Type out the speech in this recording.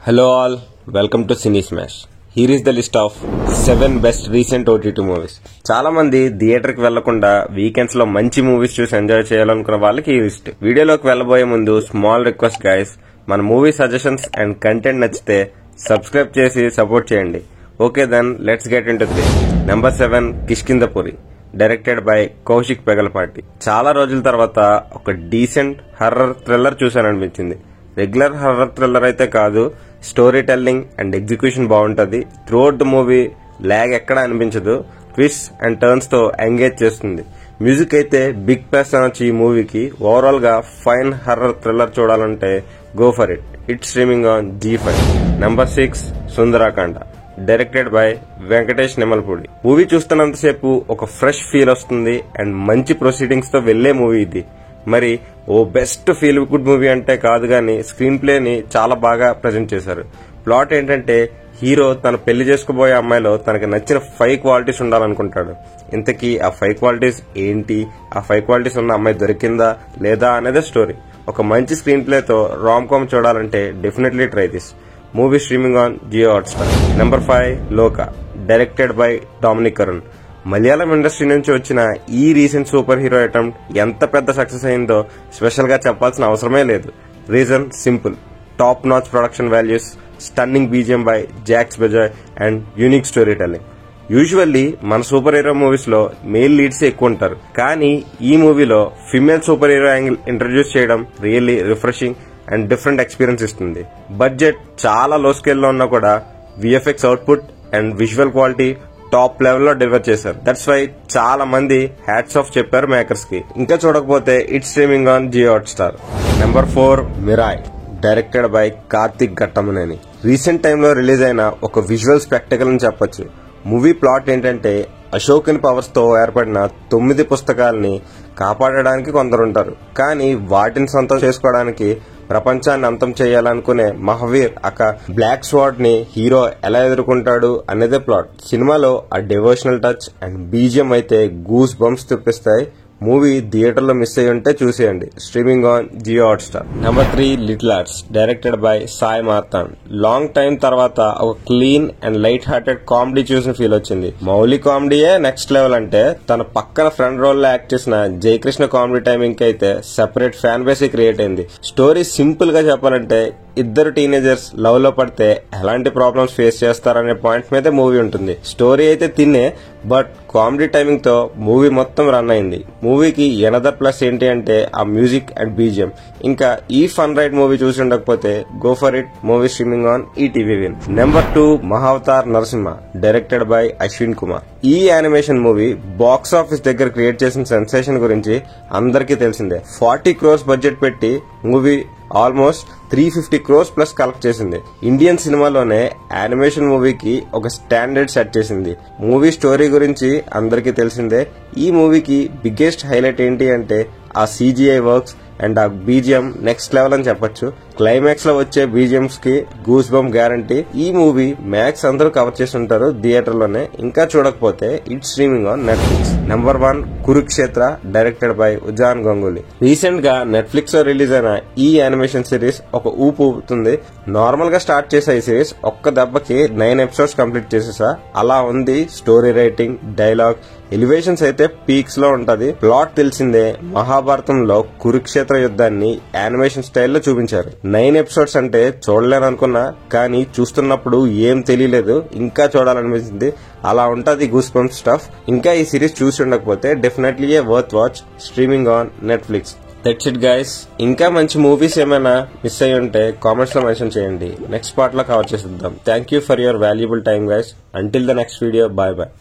Hello all, welcome to Cine Smash. Here is the list of 7 best recent OTT movies. చాలా మంది theatre కి వెళ్లకుండా weekends లో మంచి మూవీస్ చూసి ఎంజాయ్ చేయాలనుకున్న వాళ్ళకి ఈ లిస్ట్. వీడియోలోకి వెళ్లబోయే ముందు స్మాల్ రిక్వెస్ట్ గైస్, మన మూవీ సజెషన్స్ అండ్ కంటెంట్ నచ్చితే సబ్స్క్రైబ్ చేసి సపోర్ట్ చేయండి. Okay then let's get into the list. Number 7 Kishkindhapuri, directed by Kaushik Pegallapati. చాలా రోజుల తర్వాత ఒక డీసెంట్ హర్రర్ థ్రిల్లర్ చూసాననిపించింది. రెగ్యులర్ హర్రర్ థ్రిల్లర్ అయితే కాదు, స్టోరీ టెల్లింగ్ అండ్ ఎగ్జిక్యూషన్ బాగుంటది. త్రూఅవుట్ ద మూవీ లాగ్ ఎక్కడా అనిపించదు. ట్విస్ట్ అండ్ టర్న్స్ తో ఎంగేజ్ చేస్తుంది. మ్యూజిక్ అయితే బిగ్ ప్లస్ అనొచ్చు ఈ మూవీకి. ఓవరాల్ గా ఫైన్ హర్రర్ థ్రిల్లర్ చూడాలంటే go for it. It's streaming on G5. Number 6 Sundarakanda, directed by Venkatesh Nimmalapudi. Movie చూస్తున్నంతసేపు ఒక ఫ్రెష్ ఫీల్ వస్తుంది అండ్ మంచి ప్రొసీడింగ్స్ తో వెళ్లే మూవీ ఇది. మరి ఓ బెస్ట్ ఫీల్ గుడ్ మూవీ అంటే కాదు గానీ స్క్రీన్ ప్లే ని చాలా బాగా ప్రజెంట్ చేశారు. ప్లాట్ ఏంటంటే హీరో తన పెళ్లి చేసుకోబోయే అమ్మాయిలో తనకు నచ్చిన 5 క్వాలిటీస్ ఉండాలనుకుంటాడు. ఇంతకీ ఆ 5 క్వాలిటీస్ ఏంటి, ఆ 5 క్వాలిటీస్ ఉన్న అమ్మాయి దొరికిందా లేదా అనేదే స్టోరీ. ఒక మంచి స్క్రీన్ ప్లే తో రామ్ కామ్ చూడాలంటే definitely try this. Movie streaming on Jio Hotstar. Number 5 Lokah, directed by Dominic Arun. Malayalam industry నుంచి వచ్చిన ఈ రీసెంట్ సూపర్ హీరో అటెంప్ట్ ఎంత పెద్ద సక్సెస్ అయిందో స్పెషల్ గా చెప్పాల్సిన అవసరమే లేదు. Reason simple: top notch production values, stunning BGM by Jakes Bejoy and unique story telling. Usually మన సూపర్ హీరో మూవీస్ లో మేల్ లీడ్స్ ఎక్కువ ఉంటారు, కానీ ఈ మూవీలో female super hero angle introduce చేయడం really refreshing and different experience ఇస్తుంది. బడ్జెట్ చాలా లో స్కేల్ లో ఉన్నా కూడా VFX output and visual quality top level లో డెలివర్ చేశారు. దట్స్ వై చాలా మంది హ్యాట్స్ ఆఫ్ చెప్పారు మేకర్స్ కి. ఇంకా చూడకపోతే it's streaming on Jio Hotstar. Number 4 Mirai, directed by Karthik Ghattamaneni. Recent టైంలో రిలీజ్ అయిన ఒక విజువల్ స్పెక్టకల్ అని చెప్పొచ్చు. మూవీ ప్లాట్ ఏంటంటే అశోకుని పవర్స్ తో ఏర్పడిన 9 పుస్తకాలని కాపాడడానికి కొందరుంటారు, కానీ వాటిని సొంతం చేసుకోవడానికి ప్రపంచాన్ని అంతం చేయాలనుకునే మహావీర్ అక్క బ్లాక్ స్వార్డ్ ని హీరో ఎలా ఎదుర్కొంటాడు అనేదే ప్లాట్. సినిమాలో ఆ డివోషనల్ టచ్ అండ్ బీజిఎం అయితే గూస్ బంప్స్ తెప్పిస్తాయి. మూవీ థియేటర్ లో మిస్ అయ్యి ఉంటే చూసేయండి. Streaming on Jio Hotstar. Number 3 little hearts, directed by Sai Marthand. Long time తర్వాత ఒక clean and light hearted comedy చూసిన ఫీల్ వచ్చింది. మౌలి కామెడీయే నెక్స్ట్ లెవెల్ అంటే తన పక్కన ఫ్రంట్ రోల్ లో యాక్ట్ చేసిన జయకృష్ణ కామెడీ టైమింగ్ కి అయితే సెపరేట్ ఫ్యాన్ బేస్ క్రియేట్ అయింది. స్టోరీ సింపుల్ గా చెప్పాలంటే ఇద్దరు టీనేజర్స్ లవ్ లో పడితే ఎలాంటి ప్రాబ్లమ్స్ ఫేస్ చేస్తారనే పాయింట్ మీద మూవీ ఉంటుంది. స్టోరీ అయితే తిన్నే, బట్ కామెడీ టైమింగ్ తో మూవీ మొత్తం రన్ అయింది. మూవీకి ఎనదర్ ప్లస్ ఏంటి అంటే ఆ మ్యూజిక్ అండ్ బీజిఎం. ఇంకా ఈ ఫన్ రైడ్ మూవీ చూసి ఉండకపోతే go for it. Movie streaming on ETV win. Number 2 Mahavatar Narasimha, directed by Ashwin Kumar. ఈ యానిమేషన్ మూవీ బాక్స్ ఆఫీస్ దగ్గర క్రియేట్ చేసిన సెన్సేషన్ గురించి అందరికీ తెలిసిందే. 40 crores బడ్జెట్ పెట్టి movie almost 350 crores plus collect చేసింది. ఇండియన్ సినిమాలోనే యానిమేషన్ మూవీకి ఒక స్టాండర్డ్ సెట్ చేసింది. మూవీ స్టోరీ గురించి అందరికీ తెలిసిందే. ఈ మూవీకి బిగ్గెస్ట్ హైలైట్ ఏంటి అంటే ఆ CGI వర్క్స్ అండ్ ఆ బీజిఎం నెక్స్ట్ లెవెల్ అని చెప్పొచ్చు. క్లైమాక్స్ లో వచ్చే బీజిఎంస్ కి గూస్ బంప్ గ్యారంటీ. ఈ మూవీ మ్యాక్స్ అందరూ కవర్ చేసి ఉంటారు థియేటర్ లోనే. ఇంకా చూడకపోతే it's streaming on Netflix. Number 1 Kurukshetra, directed by Ujan Ganguly. Recent గా నెట్ఫ్లిక్స్ లో రిలీజ్ అయిన ఈ యానిమేషన్ సిరీస్ ఒక ఊపు ఊపుతుంది. నార్మల్ గా స్టార్ట్ చేసే ఈ సిరీస్ ఒక్క దెబ్బకి 9 episodes కంప్లీట్ చేసేసా. అలా ఉంది స్టోరీ రైటింగ్, డైలాగ్, ఎలివేషన్స్ అయితే పీక్స్ లో ఉంటది. ప్లాట్ తెలిసిందే, మహాభారతంలో కురుక్షేత్ర యుద్ధాన్ని యానిమేషన్ స్టైల్లో చూపించారు. 9 episodes అంటే చూడలేననుకున్నా, కానీ చూస్తున్నప్పుడు ఏం తెలియలేదు, ఇంకా చూడాలనిపించింది. అలా ఉంటది గూస్ బంప్ స్టఫ్. ఇంకా ఈ సిరీస్ చూసి ఉండకపోతే definitely worth watch. Streaming on Netflix. That's it guys. ఇంకా మంచి మూవీస్ ఏమైనా మిస్ అయ్యి ఉంటే కామెంట్స్ లో మెన్షన్ చేయండి. నెక్స్ట్ పార్ట్ లో కవర్ చేసేద్దాం. Thank you for your valuable time guys. Until the next video, bye bye.